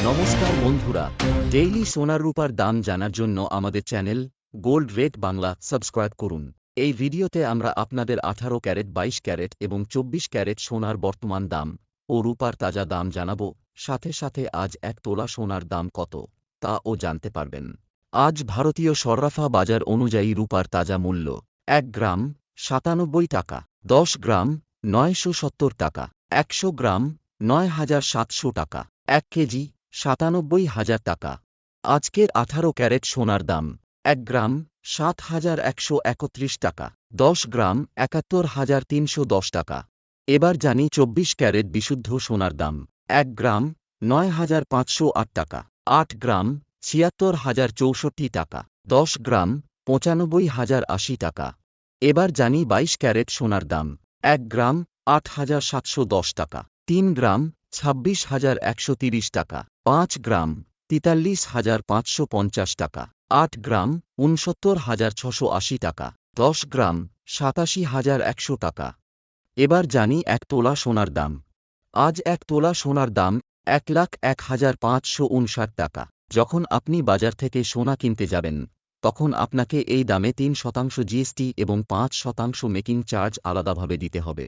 নমস্কার বন্ধুরা, ডেইলি সোনার রূপার দাম জানার জন্য আমাদের channel gold rate Bangla subscribe করুন। এই ভিডিওতে আমরা আপনাদের 18 ক্যারেট, 22 ক্যারেট এবং 24 ক্যারেট সোনার বর্তমান দাম ও রূপার তাজা দাম জানাবো। সাথে সাথে আজ 1 তোলা সোনার দাম কত তাও জানতে পারবেন। আজ ভারতীয় সর্রাফা বাজার অনুযায়ী রূপার তাজা মূল্য 1 গ্রাম 97 টাকা, 10 গ্রাম 970 টাকা, 100 গ্রাম 9700 টাকা, 1 কেজি 97,000 টাকা। আজকের 18 ক্যারেট সোনার দাম 1 গ্রাম 7,131 টাকা, 10 গ্রাম 71,310 টাকা। এবার জানি 24 ক্যারেট বিশুদ্ধ সোনার দাম 1 গ্রাম 9,508 টাকা, 8 গ্রাম 76,064 টাকা, 10 গ্রাম 95,080 টাকা। এবার জানি 22 ক্যারেট সোনার দাম 1 গ্রাম 8,710 টাকা, 3 গ্রাম 26,130 টাকা, 5 গ্রাম 43,550 টাকা, 8 গ্রাম 69,680 টাকা, 10 গ্রাম 87,100 টাকা। এবার জানি 1 তোলা সোনার দাম। আজ 1 তোলা সোনার দাম 1,01,559 টাকা। যখন আপনি বাজার থেকে সোনা কিনতে যাবেন, তখন আপনাকে এই দামে 3% জিএসটি এবং 5% মেকিং চার্জ আলাদাভাবে দিতে হবে।